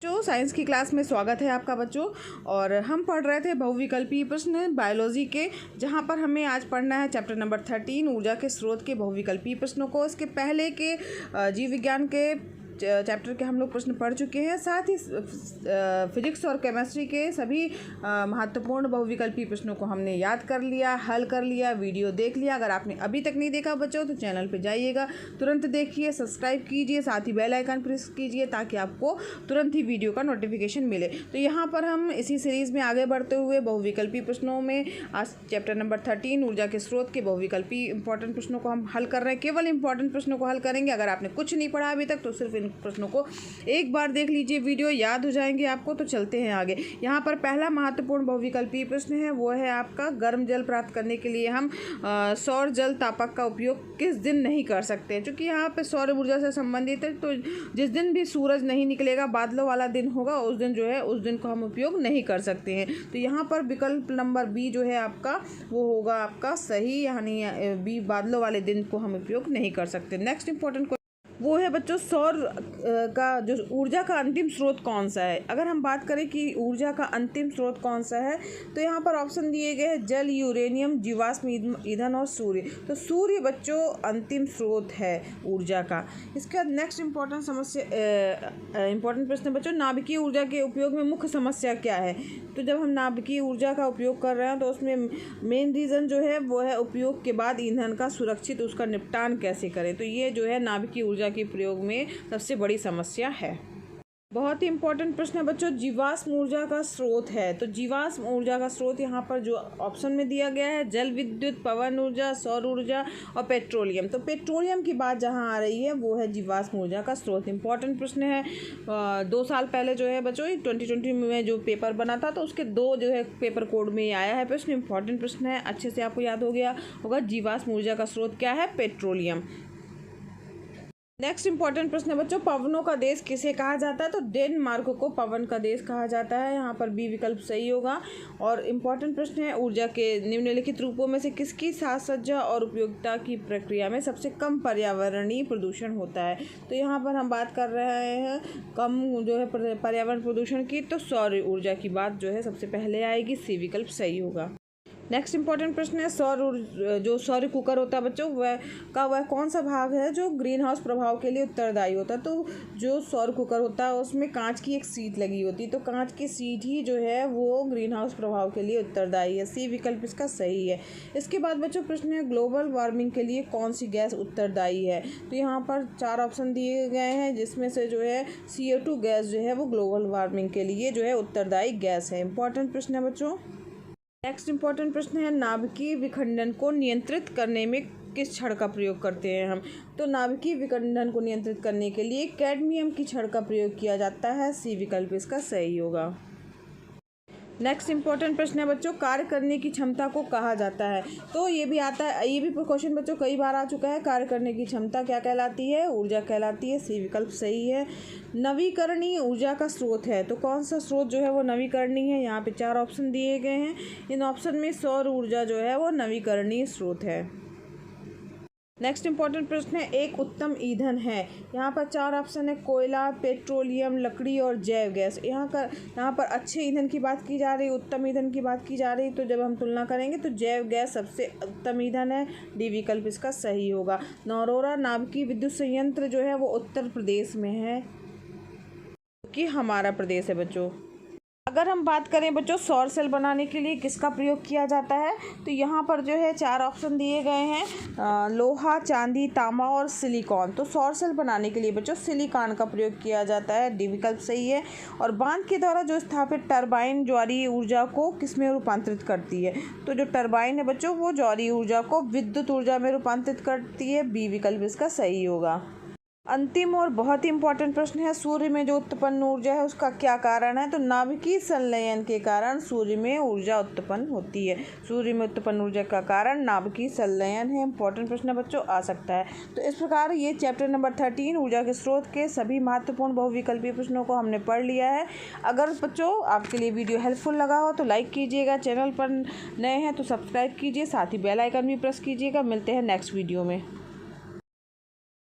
जो साइंस की क्लास में स्वागत है आपका बच्चों। और हम पढ़ रहे थे बहुविकल्पीय प्रश्न बायोलॉजी के, जहां पर हमें आज पढ़ना है चैप्टर नंबर 13 ऊर्जा के स्रोत के बहुविकल्पीय प्रश्नों को। इसके पहले के जीव विज्ञान के चैप्टर के हम लोग प्रश्न पढ़ चुके हैं, साथ ही फिजिक्स और केमिस्ट्री के सभी महत्वपूर्ण बहुविकल्पीय प्रश्नों को हमने याद कर लिया, हल कर लिया, वीडियो देख लिया। अगर आपने अभी तक नहीं देखा बच्चों तो चैनल पे जाइएगा, तुरंत देखिए, सब्सक्राइब कीजिए, साथ ही बेल आइकन प्रेस कीजिए ताकि आपको तुरंत ही वीडियो का नोटिफिकेशन मिले। तो यहाँ पर हम इसी सीरीज़ में आगे बढ़ते हुए बहुविकल्पीय प्रश्नों में आज चैप्टर नंबर 13 ऊर्जा के स्रोत के बहुविकल्पीय इंपॉर्टेंट प्रश्नों को हम हल कर रहे हैं। केवल इंपॉर्टेंट प्रश्नों को हल करेंगे। अगर आपने कुछ नहीं पढ़ा अभी तक तो सिर्फ प्रश्नों को एक बार देख लीजिए, वीडियो याद हो जाएंगे आपको। तो चलते हैं आगे। यहाँ पर पहला महत्वपूर्ण बहुविकल्पीय प्रश्न है, वो है आपका गर्म जल प्राप्त करने के लिए हम सौर जल तापक का उपयोग किस दिन नहीं कर सकते हैं। क्योंकि यहाँ पे सौर ऊर्जा से संबंधित है, तो जिस दिन भी सूरज नहीं निकलेगा, बादलों वाला दिन होगा, उस दिन जो है उस दिन को हम उपयोग नहीं कर सकते हैं। तो यहाँ पर विकल्प नंबर बी जो है आपका वो होगा आपका सही, यानी बी बादलों वाले दिन को हम उपयोग नहीं कर सकते। नेक्स्ट इंपॉर्टेंट वो है बच्चों सौर का जो ऊर्जा का अंतिम स्रोत कौन सा है। अगर हम बात करें कि ऊर्जा का अंतिम स्रोत कौन सा है, तो यहाँ पर ऑप्शन दिए गए हैं जल, यूरेनियम, जीवाश्म ईंधन और सूर्य। तो सूर्य बच्चों अंतिम स्रोत है ऊर्जा का। इसके बाद नेक्स्ट इंपॉर्टेंट प्रश्न बच्चों, नाभिकीय ऊर्जा के उपयोग में मुख्य समस्या क्या है। तो जब हम नाभिकीय ऊर्जा का उपयोग कर रहे हैं तो उसमें मेन रीज़न जो है वो है उपयोग के बाद ईंधन का सुरक्षित उसका निपटान कैसे करें। तो ये जो है नाभिकीय ऊर्जा के प्रयोग में सबसे बड़ी समस्या है। बहुत ही इंपॉर्टेंट प्रश्न है बच्चों, जीवाश्म ऊर्जा का स्रोत है। तो जीवाश्म ऊर्जा का स्रोत यहाँ पर जो ऑप्शन में दिया गया है जल विद्युत, पवन ऊर्जा, सौर ऊर्जा और पेट्रोलियम। तो पेट्रोलियम की बात जहाँ आ रही है वो है जीवाश्म ऊर्जा का स्रोत। इंपॉर्टेंट प्रश्न है। 2 साल पहले जो है बच्चों 2020 में जो पेपर बना था तो उसके 2 जो है पेपर कोड में आया है प्रश्न। इंपॉर्टेंट प्रश्न है, अच्छे से आपको याद हो गया होगा। जीवाश्म ऊर्जा का स्रोत क्या है? पेट्रोलियम। नेक्स्ट इंपॉर्टेंट प्रश्न है बच्चों, पवनों का देश किसे कहा जाता है। तो डेनमार्क को पवन का देश कहा जाता है। यहाँ पर बी विकल्प सही होगा। और इम्पॉर्टेंट प्रश्न है, ऊर्जा के निम्नलिखित रूपों में से किसकी साज सज्जा और उपयोगिता की प्रक्रिया में सबसे कम पर्यावरणीय प्रदूषण होता है। तो यहाँ पर हम बात कर रहे हैं कम जो है पर्यावरण प्रदूषण की, तो सौर ऊर्जा की बात जो है सबसे पहले आएगी, सी विकल्प सही होगा। नेक्स्ट इंपॉर्टेंट प्रश्न है, जो सौर कुकर होता है बच्चों वह कौन सा भाग है जो ग्रीन हाउस प्रभाव के लिए उत्तरदायी होता है। तो जो सौर कुकर होता है उसमें कांच की एक सीट लगी होती है, तो कांच की सीट ही जो है वो ग्रीन हाउस प्रभाव के लिए उत्तरदायी है, सी विकल्प इसका सही है। इसके बाद बच्चों प्रश्न है, ग्लोबल वार्मिंग के लिए कौन सी गैस उत्तरदायी है। तो यहाँ पर 4 ऑप्शन दिए गए हैं, जिसमें से जो है CO2 गैस जो है वो ग्लोबल वार्मिंग के लिए जो है उत्तरदायी गैस है। इंपॉर्टेंट प्रश्न है बच्चों। नेक्स्ट इंपॉर्टेंट प्रश्न है, नाभिकीय विखंडन को नियंत्रित करने में किस छड़ का प्रयोग करते हैं हम। तो नाभिकीय विखंडन को नियंत्रित करने के लिए कैडमियम की छड़ का प्रयोग किया जाता है, सी विकल्प इसका सही होगा। नेक्स्ट इंपॉर्टेंट प्रश्न है बच्चों, कार्य करने की क्षमता को कहा जाता है। तो ये भी आता है, ये भी क्वेश्चन बच्चों कई बार आ चुका है। कार्य करने की क्षमता क्या कहलाती है? ऊर्जा कहलाती है, सी विकल्प सही है। नवीकरणीय ऊर्जा का स्रोत है, तो कौन सा स्रोत जो है वो नवीकरणीय है। यहाँ पे 4 ऑप्शन दिए गए हैं, इन ऑप्शन में सौर ऊर्जा जो है वो नवीकरणीय स्रोत है। नेक्स्ट इंपॉर्टेंट प्रश्न है, एक उत्तम ईंधन है। यहाँ पर 4 ऑप्शन है, कोयला, पेट्रोलियम, लकड़ी और जैव गैस। यहाँ पर अच्छे ईंधन की बात की जा रही, उत्तम ईंधन की बात की जा रही। तो जब हम तुलना करेंगे तो जैव गैस सबसे उत्तम ईंधन है, डी विकल्प इसका सही होगा। नौरोरा नाभिकीय विद्युत संयंत्र जो है वो उत्तर प्रदेश में है, कि हमारा प्रदेश है बच्चों। अगर हम बात करें बच्चों सौर सेल बनाने के लिए किसका प्रयोग किया जाता है, तो यहाँ पर जो है 4 ऑप्शन दिए गए हैं, लोहा, चांदी, तांबा और सिलिकॉन। तो सौर सेल बनाने के लिए बच्चों सिलिकॉन का प्रयोग किया जाता है, डी विकल्प सही है। और बांध के द्वारा जो स्थापित टरबाइन ज्वारीय ऊर्जा को किस में रूपांतरित करती है। तो जो टरबाइन है बच्चों वो ज्वारीय ऊर्जा को विद्युत ऊर्जा में रूपांतरित करती है, बी विकल्प इसका सही होगा। अंतिम और बहुत ही इंपॉर्टेंट प्रश्न है, सूर्य में जो उत्पन्न ऊर्जा है उसका क्या कारण है। तो नाभिकीय संलयन के कारण सूर्य में ऊर्जा उत्पन्न होती है। सूर्य में उत्पन्न ऊर्जा का कारण नाभिकीय संलयन है। इंपॉर्टेंट प्रश्न बच्चों आ सकता है। तो इस प्रकार ये चैप्टर नंबर 13 ऊर्जा के स्रोत के सभी महत्वपूर्ण बहुविकल्पीय प्रश्नों को हमने पढ़ लिया है। अगर बच्चों आपके लिए वीडियो हेल्पफुल लगा हो तो लाइक कीजिएगा, चैनल पर नए हैं तो सब्सक्राइब कीजिए, साथ ही बेल आइकन भी प्रेस कीजिएगा। मिलते हैं नेक्स्ट वीडियो में।